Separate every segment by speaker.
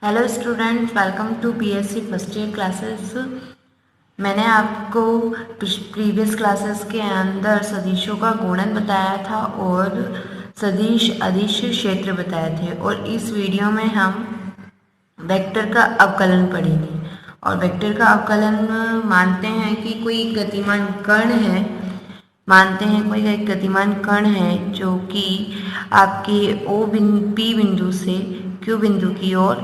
Speaker 1: Hello students, welcome to BSc first year classes. मैंने आपको previous classes के अंदर सदिशों का गुणन बताया था और सदिश अदिश क्षेत्र बताए थे, और इस वीडियो में हम वेक्टर का अवकलन पढ़ेंगे। और वेक्टर का अवकलन मानते हैं कि कोई गतिमान कण है, कोई एक गतिमान कण है जो कि आपके पी बिंदु से क्यू बिंदु की ओर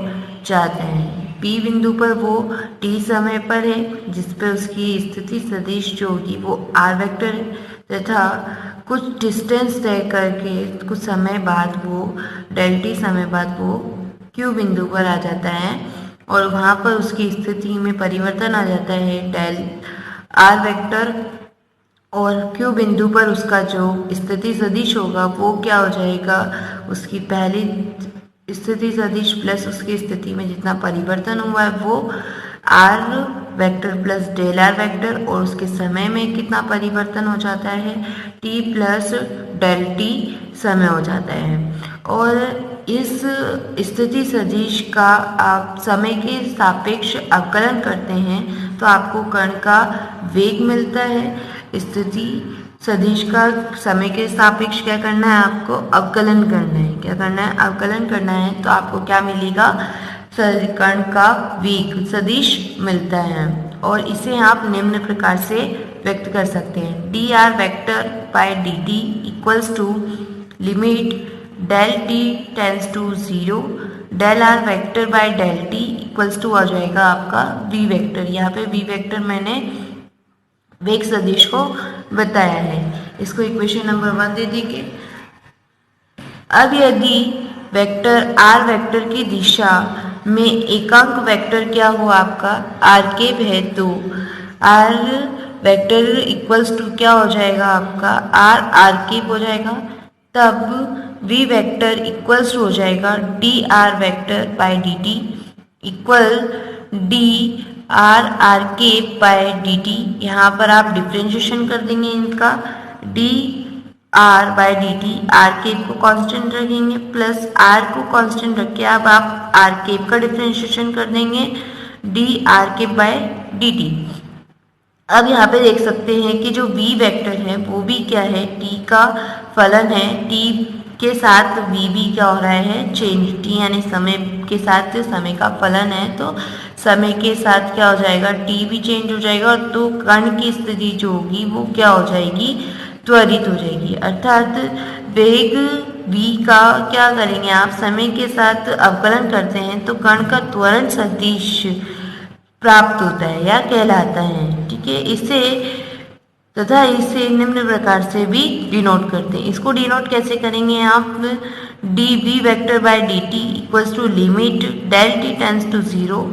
Speaker 1: जाते हैं। पी बिंदु पर वो टी समय पर है, जिस पर उसकी स्थिति सदिश जो होगी वो आर वेक्टर है, तथा कुछ डिस्टेंस तय करके कुछ समय बाद वो डेल टी समय बाद वो क्यू बिंदु पर आ जाता है, और वहाँ पर उसकी स्थिति में परिवर्तन आ जाता है डेल आर वेक्टर, और क्यू बिंदु पर उसका जो स्थिति सदिश होगा वो क्या हो जाएगा, उसकी पहली स्थिति सदिश प्लस उसकी स्थिति में जितना परिवर्तन हुआ है वो r vector plus del are vector, और उसके समय में कितना परिवर्तन हो जाता है टी प्लस डेल टी समय हो जाता है। और इस स्थिति सदिश का आप समय के सापेक्ष अवकलन करते हैं तो आपको कण का वेग मिलता है। स्थिति सदिश का समय के सापेक्ष क्या करना है, आपको अवकलन करना है। क्या करना है, अवकलन करना है, तो आपको क्या मिलेगा, कण का वेग सदिश मिलता है। और इसे आप निम्न प्रकार से व्यक्त कर सकते हैं, D are vector by D T equals to limit del T tends to 0 del are vector by del T equals to आ जाएगा आपका वी वेक्टर। यहाँ पे वी वेक्टर मैंने वेग सदिश को बताया है। इसको इक्वेशन नंबर 1 दे देंगे। अब यदि वेक्टर आर वेक्टर की दिशा में एकांक वेक्टर क्या हुआ आपका आर केप है, तो आर वेक्टर इक्वल्स टू क्या हो जाएगा आपका आर आर केप हो जाएगा। तब वी वेक्टर इक्वल्स टू हो जाएगा d are vector by D t equal d r r के बाय डी टी। यहाँ पर आप डिफ्रेंशिएशन कर देंगे इनका, d r by D t, r cap को कांस्टेंट रखेंगे प्लस आर को कांस्टेंट रख के अब आप आर केप का डिफ्रेंशिएशन कर देंगे d r cap by D t. अब यहाँ पे देख सकते हैं कि जो v वेक्टर है वो भी क्या है, t का फलन है। t के साथ v भी क्या हो रहा है, चेंज। t यानी समय के साथ समय का फलन है, तो समय के साथ क्या हो जाएगा, t भी चेंज हो जाएगा, तो कण की स्थिति जो होगी वो क्या हो जाएगी, त्वरित हो जाएगी। अर्थात वेग v का क्या करेंगे आप, समय के साथ अवकलन करते हैं तो कण का त्वरण सदिश प्राप्त होता है या कहलाता है। ठीक है, इसे निम्न प्रकार से भी डिनोट करते हैं। इसको डिनोट कैसे करेंगे आप, d we vector by D T equals to limit del T tends to 0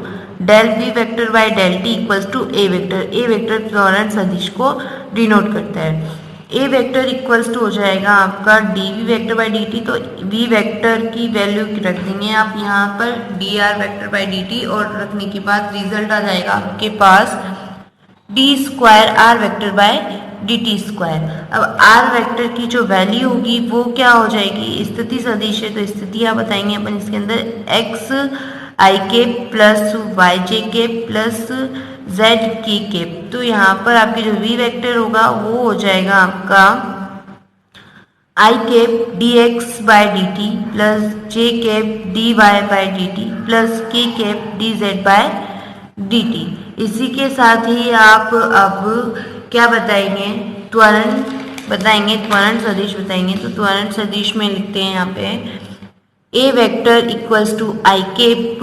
Speaker 1: del v vector by del T equals to a vector. A vector त्वरण सदिश को डिनोट करता है। ए वेक्टर इक्वल्स टू हो जाएगा आपका D we vector by D T, तो V vector की वैल्यू रख देंगे आप यहाँ पर D are vector by D T, और रखने के बाद रिजल्ट आ जाएगा आपके पास D square R vector by D T square. अब आर वेक्टर की जो वैल्यू होगी वो क्या हो जाएगी, स्थिति सदिश है तो स्थितियाँ बताएंगे अपन इसके अंदर, एक्स आई के प्लस वाई जे के प्लस जेड की केप। तो यहाँ पर आपके जो वी वेक्टर होगा वो हो जाएगा आपका I cap D X by D T plus J cap D Y by D T plus K cap D Z by D T. इसी के साथ ही आप अब क्या बताएंगे, त्वरण बताएंगे, त्वरण सदिश बताएंगे। तो त्वरण सदिश में लिखते हैं यहाँ पे A vector equals to I cap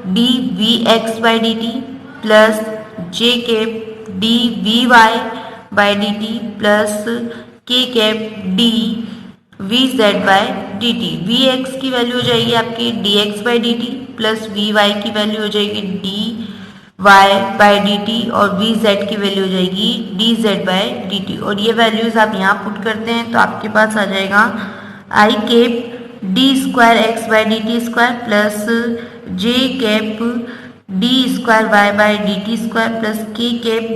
Speaker 1: D V X by D T plus J cap D V Y by D T plus K cap D V Z by D T. V X की value हो जाएगी आपकी D X by D T plus V Y की value हो जाएगी D Y by D T, और V Z की value हो जाएगी D Z by D T. और ये वैल्यूज आप यहाँ पुट करते हैं तो आपके पास आ जाएगा I cap D square X by D T square plus J cap D square Y by D T square plus K cap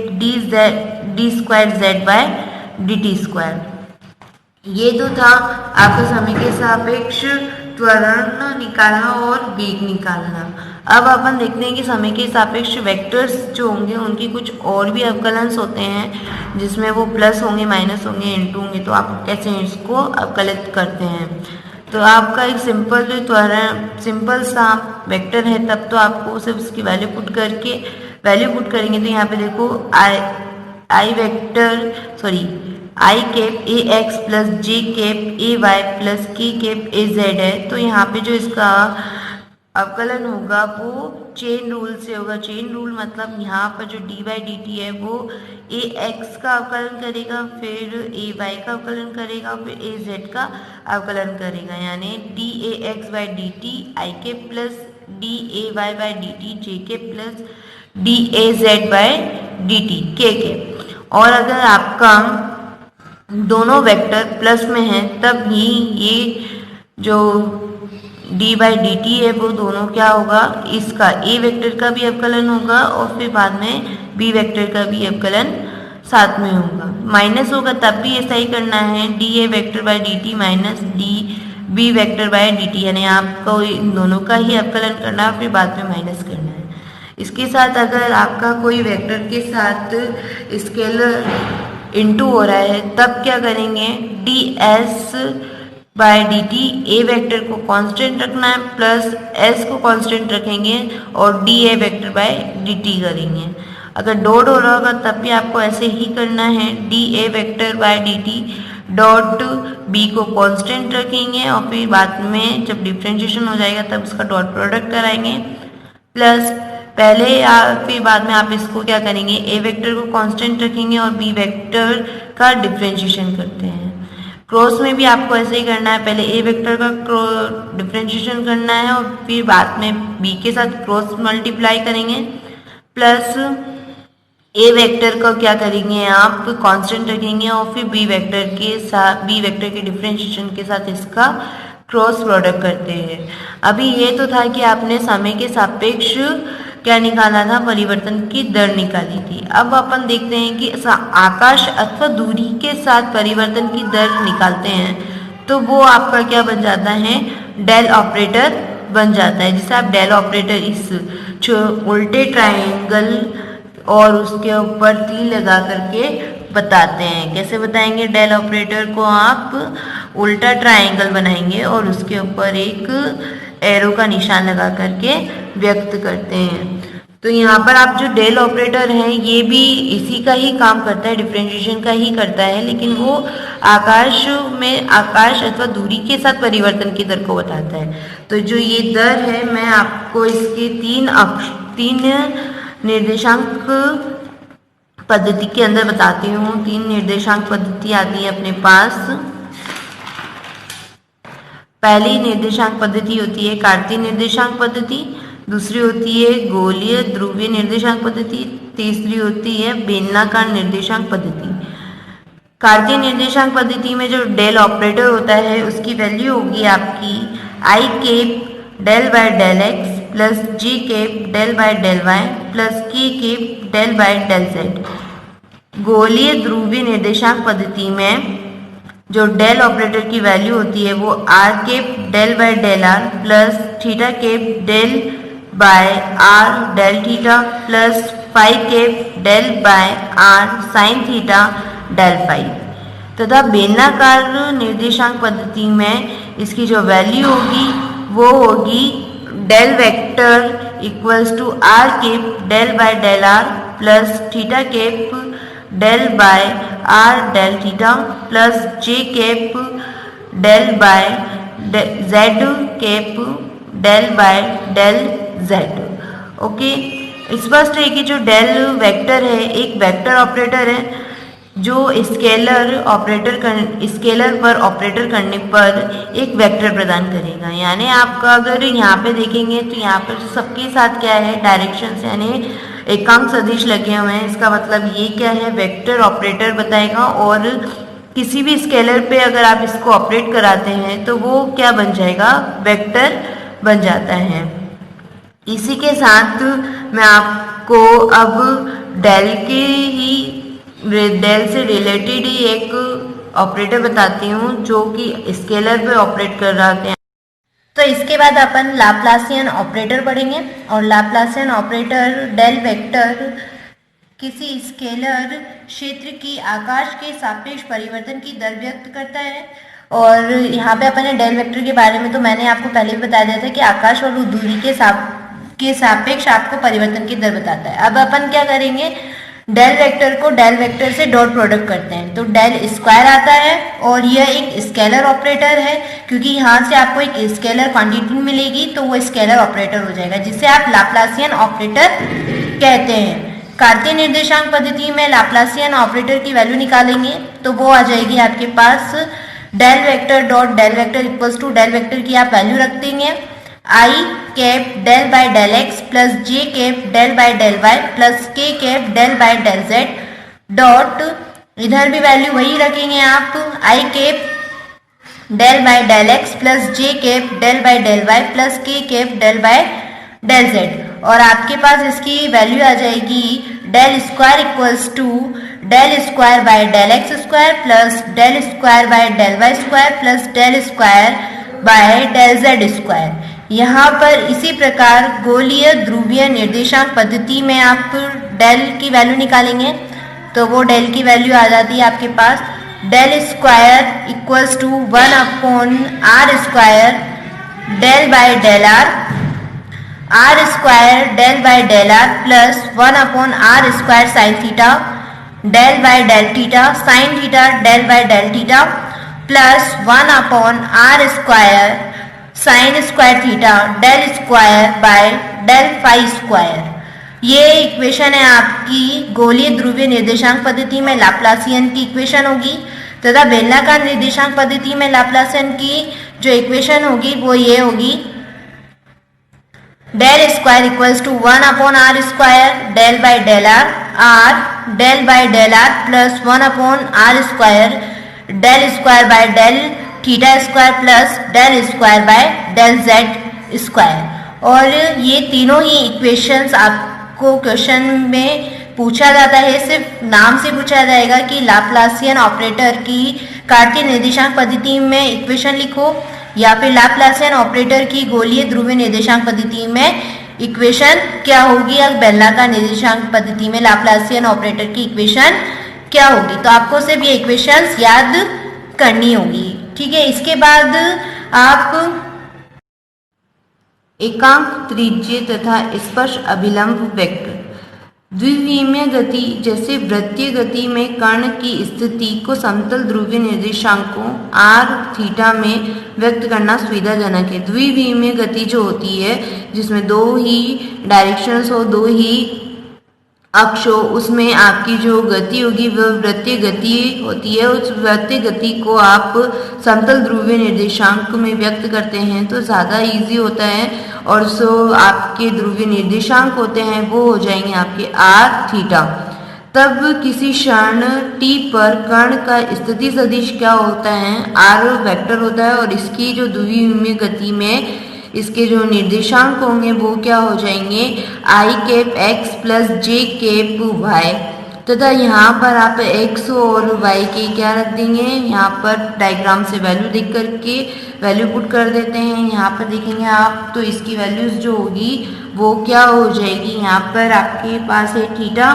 Speaker 1: D square Z by D T square. ये तो था आपका समय के सापेक्ष त्वरण निकालना और वेग निकालना। अब अपन देखते हैं कि समय के सापेक्ष वेक्टर्स जो होंगे उनकी कुछ और भी अवकलंस होते हैं जिसमें वो प्लस होंगे, माइनस होंगे, इनटू होंगे। तो आप कैसे इसको अवकलित करते हैं। तो आपका एक सिंपल सा वेक्टर है, तब तो आपको सिर्फ उसकी वैल्यू पुट करेंगे। तो यहाँ पे देखो I cap A X plus J cap A Y plus K cap A Z है। तो यहाँ पे जो इसका अवकलन होगा वो चेन रूल से होगा। चेन रूल मतलब यहाँ पर जो डी वाई डी टी है वो ए एक्स का अवकलन करेगा, फिर ए वाई का अवकलन करेगा, फिर ए जेड का अवकलन करेगा। यानी D A X by D T I K plus D A Y by D T J K plus D A Z by D T K. और अगर आपका दोनों वेक्टर प्लस में है तब ही ये जो डी बाई डी टी है वो दोनों क्या होगा, इसका ए वेक्टर का भी अवकलन होगा और फिर बाद में बी वेक्टर का भी अवकलन साथ में होगा। माइनस होगा तब भी ऐसा ही करना है, d a vector by D t minus d b vector by D t, यानी आपको इन दोनों का ही अवकलन करना है फिर बाद में माइनस करना है। इसके साथ अगर आपका कोई वेक्टर के साथ स्केलर इनटू हो रहा है तब क्या करेंगे, d s by D t a vector को कांस्टेंट रखना है प्लस एस को कांस्टेंट रखेंगे और d a vector by D t करेंगे। अगर डॉट हो रहा होगा तब भी आपको ऐसे ही करना है, d a vector by D t dot b को कांस्टेंट रखेंगे और फिर बाद में जब डिफ्रेंशिएशन हो जाएगा तब उसका डॉट प्रोडक्ट कराएंगे प्लस पहले या फिर बाद में आप इसको क्या करेंगे, ए वेक्टर को कांस्टेंट रखेंगे और बी वेक्टर का डिफ्रेंशिएशन करते हैं। क्रॉस में भी आपको ऐसे ही करना है, पहले ए वेक्टर का डिफ्रेंशिएशन करना है और फिर बाद में बी के साथ क्रॉस मल्टीप्लाई करेंगे प्लस ए वेक्टर का क्या करेंगे आप कांस्टेंट रखेंगे और फिर बी वेक्टर के डिफ्रेंशिएशन के साथ इसका क्रॉस प्रोडक्ट करते हैं। अभी ये तो था कि आपने समय के सापेक्ष क्या निकाला था, परिवर्तन की दर निकाली थी। अब अपन देखते हैं कि आकाश अथवा दूरी के साथ परिवर्तन की दर निकालते हैं तो वो आपका क्या बन जाता है, डेल ऑपरेटर बन जाता है। जिसे आप डेल ऑपरेटर इस उल्टे ट्रायंगल और उसके ऊपर तीर लगा करके बताते हैं। कैसे बताएंगे, डेल ऑपरेटर को आप उल्टा ट्रायंगल बनाएंगे और उसके ऊपर एक एरो का निशान लगा करके व्यक्त करते हैं। तो यहाँ पर आप जो डेल ऑपरेटर है ये भी इसी का ही काम करता है, डिफरेंशिएशन का ही करता है, लेकिन वो आकाश अथवा दूरी के साथ परिवर्तन की दर को बताता है। तो जो ये दर है मैं आपको इसके तीन निर्देशांक पद्धति के अंदर बताती हूँ। 3 निर्देशांक पद्धति आती है अपने पास। पहली निर्देशांक पद्धति होती है कार्तीय निर्देशांक पद्धति, दूसरी होती है गोलीय ध्रुवीय निर्देशांक पद्धति, तीसरी होती है बेलनाकार निर्देशांक पद्धति। कार्तीय निर्देशांक पद्धति में जो डेल ऑपरेटर होता है उसकी वैल्यू होगी आपकी I cap del by del X plus G cap del by del Y plus K cap del by del Z. गोलीय ध्रुवीय निर्देशांक पद्धति में जो डेल ऑपरेटर की वैल्यू होती है वो r cap del by del are plus theta cap del by r del theta plus phi cap del by r sine theta del phi. तथा बेलनाकार निर्देशांक पद्धति में इसकी जो वैल्यू होगी वो होगी del vector equals to r cap del by del are plus theta cap del by r del theta plus J cap del by z cap del by del z. Okay, स्पष्ट है कि जो del vector है एक vector operator है जो scalar पर operator करने पर एक वेक्टर प्रदान करेगा। यानी आपका अगर यहाँ पे देखेंगे तो यहाँ पर सबके साथ क्या है, डायरेक्शंस यानी एकांक सदिश लगे हुए हैं। इसका मतलब ये क्या है, वेक्टर ऑपरेटर बताएगा और किसी भी स्केलर पे अगर आप इसको ऑपरेट कराते हैं तो वो क्या बन जाएगा, वेक्टर बन जाता है। इसी के साथ मैं आपको अब डेल से रिलेटेड ही एक ऑपरेटर बताती हूँ जो कि स्केलर पे ऑपरेट कर रहे हैं। तो इसके बाद अपन लाप्लासियन ऑपरेटर पढ़ेंगे और लाप्लासियन ऑपरेटर डेल वेक्टर किसी स्केलर क्षेत्र की आकाश के सापेक्ष परिवर्तन की दर व्यक्त करता है। और यहाँ पे अपन ने डेल वेक्टर के बारे में तो मैंने आपको पहले भी बता दिया था कि आकाश और दूरी के सापेक्ष आपको परिवर्तन की दर बताता है। अब अपन क्या करेंगे, डेल वेक्टर को डेल वेक्टर से डॉट प्रोडक्ट करते हैं तो डेल स्क्वायर आता है और यह एक स्केलर ऑपरेटर है क्योंकि यहाँ से आपको एक स्केलर क्वांटिटी मिलेगी तो वो स्केलर ऑपरेटर हो जाएगा जिसे आप लाप्लासियन ऑपरेटर कहते हैं। कार्तीय निर्देशांक पद्धति में लाप्लासियन ऑपरेटर की वैल्यू निकालेंगे तो वो आ जाएगी आपके पास del vector dot del vector equals to del vector की आप वैल्यू रख देंगे I cap del by del X plus J cap del by del Y plus K cap del by del Z dot इधर भी value वही रखेंगे आप I cap del by del X plus J cap del by del Y plus K cap del by del Z और आपके पास इसकी value आ जाएगी del square equals to del square by del x square plus del square by del y square plus del square by del z square. यहाँ पर इसी प्रकार गोलीय ध्रुवीय निर्देशांक पद्धति में आप डेल की वैल्यू निकालेंगे तो वो डेल की वैल्यू आ जाती है आपके पास del square equals to 1 upon are square del by del R square del by del are plus 1 upon are square sine theta del by del theta sine theta del by del theta plus 1 upon are square sine square theta del square by del phi square. ये equation है आपकी गोलीय ध्रुवीय निर्देशांक पद्धति में Laplacian की equation होगी तथा बेलनाकार निर्देशांक पद्धति में लाप्लासियन की जो इक्वेशन होगी वो ये होगी del square equals to 1 upon are square del by del r del by del are plus 1 upon are square del square by del theta square plus del square by del z square. और ये तीनों ही equations आपको question में पूछा जाता है, सिर्फ नाम से पूछा जाएगा कि लाप्लासियन ऑपरेटर की कार्तीय निर्देशांक पद्धति में इक्वेशन लिखो या फिर लाप्लासियन ऑपरेटर की गोलीय ध्रुवीय निर्देशांक पद्धति में इक्वेशन क्या होगी या बेलनाकार निर्देशांक पद्धति में लाप्लासियन ऑपरेटर की इक्वेशन क्या होगी। तो आपको सिर्फ ये इक्वेशंस याद करनी होगी, ठीक है। इसके बाद आप एकांक त्रिज्य तथा स्पर्श अभिलंब वेक्टर द्विविमीय गति जैसे वृत्तीय गति में कण की स्थिति को समतल ध्रुवीय निर्देशांकों r थीटा में व्यक्त करना सुविधाजनक है। द्विविमीय गति जो होती है जिसमें दो ही डायरेक्शंस हो, दो ही अक्ष हो, उसमें आपकी जो गति होगी वह वृत्तीय गति होती है। उस वृत्तीय गति को आप समतल ध्रुवीय निर्देशांक में व्यक्त करते हैं तो ज़्यादा इजी होता है और सो आपके ध्रुवीय निर्देशांक होते हैं वो हो जाएंगे आपके r थीटा। तब किसी क्षण t पर कण का स्थिति सदिश क्या होता है, r वेक्टर होता है और इसकी जो द्विविमीय गति में इसके जो निर्देशांक होंगे वो क्या हो जाएंगे आई cap x plus J cap Y तथा यहाँ पर आप x और y के क्या रख देंगे, यहाँ पर डायग्राम से वैल्यू देख करके वैल्यू पुट कर देते हैं। यहाँ पर देखेंगे आप तो इसकी वैल्यूज जो होगी वो क्या हो जाएगी, यहाँ पर आपके पास है थीटा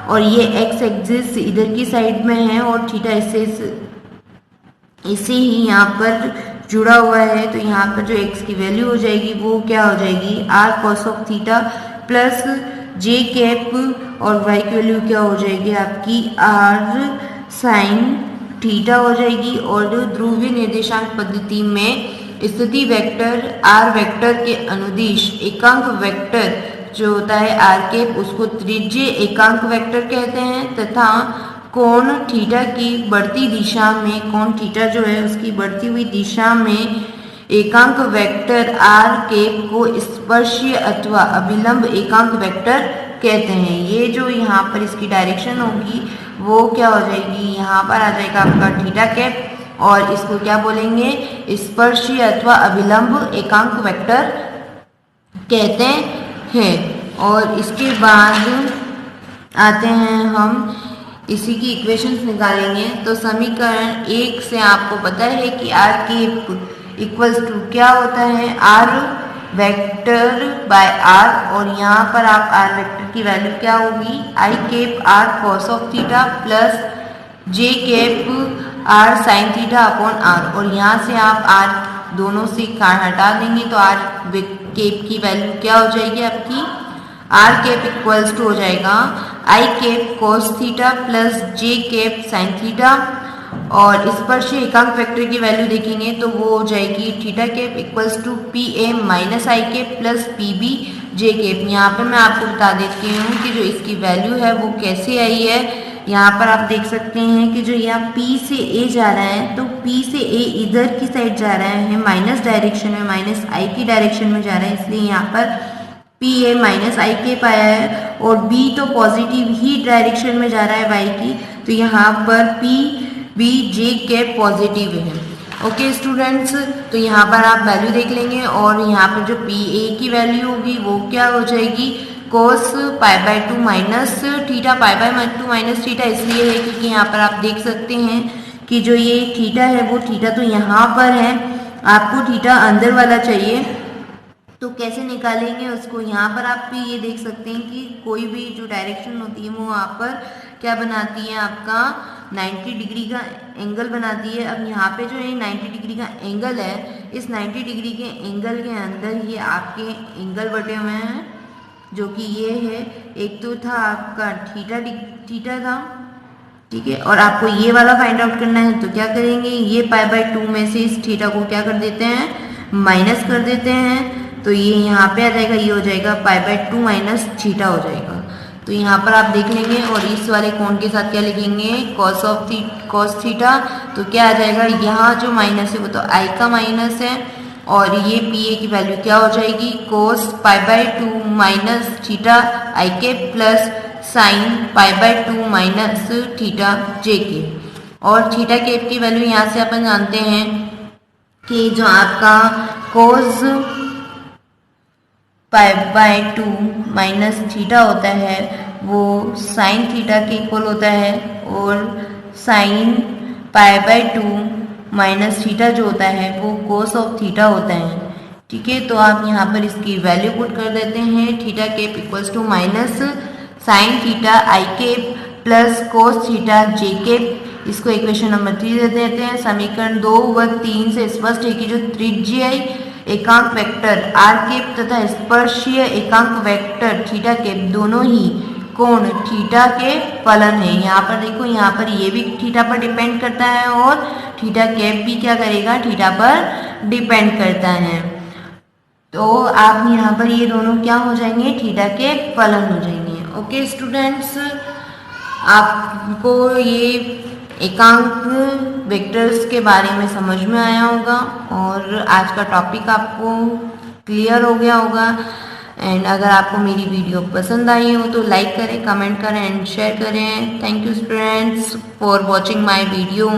Speaker 1: और ये x एक्सिस इधर की साइड में है और थीटा इसे ही यहाँ पर जुड़ा हुआ है तो यहाँ पर जो x की वैल्यू हो जाएगी वो क्या हो जाएगी r cos of theta plus j cap और y की वैल्यू क्या हो जाएगी आपकी r साइन थीटा हो जाएगी। और ध्रुवीय निर्देशांक पद्धति में स्थिति वेक्टर r वेक्टर के अनुदिश एकांक वेक्टर जो होता है r कैप उसको त्रिज्य एकांक वेक्टर कहते हैं तथा कोण थीटा की बढ़ती दिशा में कोण थीटा जो है उसकी बढ़ती हुई दिशा में एकांक वेक्टर r कैप को स्पर्शीय अथवा अभिलंब एकांक वेक्टर कहते हैं। ये जो यहाँ पर इसकी डायरेक्शन होगी वो क्या हो जाएगी, यहाँ पर आ जाएगा आपका थीटा कैप और इसको क्या बोलेंगे स्पर्शीय अथवा अभिलंब एकांक वेक्टर कहते हैं। और इसके बाद आते हैं हम इसी की इक्वेशंस निकालेंगे। तो समीकरण 1 से आपको पता है कि r कैप इक्वल्स टू क्या होता है, आर वेक्टर बाय आर, और यहाँ पर आप आर वेक्टर की वैल्यू क्या होगी, I cap R cos of theta plus J cap R sine theta upon R, और यहाँ से आप आर दोनों से हटा देंगे तो आर केप की वैल्यू क्या हो जाएगी आपकी, आर केप इक्वल्स टू हो जाएगा I cap cos theta plus J cap sine theta, और स्पर्शीय एकांक वेक्टर की वैल्यू देखेंगे तो वो हो जाएगी theta cap equals to p a minus i cap plus p b j cap. यहाँ पर मैं आपको बता देती हूँ कि जो इसकी वैल्यू है वो कैसे आई है। यहाँ पर आप देख सकते हैं कि जो यहाँ P से A जा रहा है तो P से A इधर की साइड जा रहा है, माइनस डायरेक्शन में, माइनस I की डायरेक्शन में जा रहा है, इसलिए यहाँ पर p a minus i cap आया है, और B तो पॉजिटिव ही डायरेक्शन में जा रहा है Y की, तो यहाँ पर p b j cap positive है। ओके स्टूडेंट्स, तो यहाँ पर आप वैल्यू देख लेंगे, और यहाँ पर जो पी ए की वैल्यू होगी वो क्या हो जाएगी, cos pi by 2 minus theta, pi by 2 minus theta इसलिए है क्योंकि यहाँ पर आप देख सकते हैं कि जो ये थीटा है वो थीटा तो यहाँ पर है, आपको थीटा अंदर वाला चाहिए, तो कैसे निकालेंगे उसको। यहाँ पर आप भी ये देख सकते हैं कि कोई भी जो डायरेक्शन होती है वो वहाँ पर क्या बनाती है, आपका 90 डिग्री का एंगल बनाती है। अब यहाँ पे जो ये 90 डिग्री का एंगल है, इस 90 डिग्री के एंगल के अंदर ये आपके एंगल बटे हुए हैं, जो कि ये है, एक तो था आपका थीटा था, ठीक है, और आपको ये वाला फाइंड आउट करना है, तो क्या करेंगे, ये पाई बाय 2 में से इस थीटा को क्या कर देते हैं, माइनस कर देते हैं, तो ये यहाँ पे आ जाएगा, ये हो जाएगा पाई बाय 2 माइनस थीटा हो जाएगा। तो यहाँ पर आप देख लेंगे, और इस वाले कोण के साथ क्या लिखेंगे, कॉस थीटा, तो क्या आ जाएगा, यहाँ जो माइनस है वो तो आई का माइनस है, और ये पी ए की वैल्यू क्या हो जाएगी, cos pi by 2 minus theta I K plus sine pi by 2 minus theta J K, और थीटा केप की वैल्यू यहाँ से अपन जानते हैं कि जो आपका कोस पाई बाय 2 माइनस थीटा होता है वो साइन थीटा के इक्वल होता है, और sign pi by 2 minus theta जो होता है वो कोस ऑफ थीटा होता है, ठीक है। तो आप यहाँ पर इसकी वैल्यू पुट कर देते हैं, theta cap equals to minus sine theta i cap plus cos theta j cap, इसको इक्वेशन नंबर 3 दे देते हैं। समीकरण 2 व 3 से स्पष्ट है कि जो त्रिज्यीय एकांक वेक्टर आर केप तथा स्पर्शीय एकांक वेक्टर थीटा केप दोनों ही कोण थीटा के फलन है। यहाँ पर देखो, यहाँ पर ये भी थीटा पर डिपेंड करता है, और थीटा केप भी क्या करेगा, थीटा पर डिपेंड करता है। तो आप यहाँ पर ये दोनों क्या हो जाएंगे, थीटा के फलन हो जाएंगे। ओके स्टूडेंट्स, आपको ये एकांक वेक्टर्स के बारे में समझ में आया होगा, और आज का टॉपिक आपको क्लियर हो गया होगा। एंड अगर आपको मेरी वीडियो पसंद आई हो तो लाइक करें, कमेंट करें एंड शेयर करें। Thank you students for watching my video.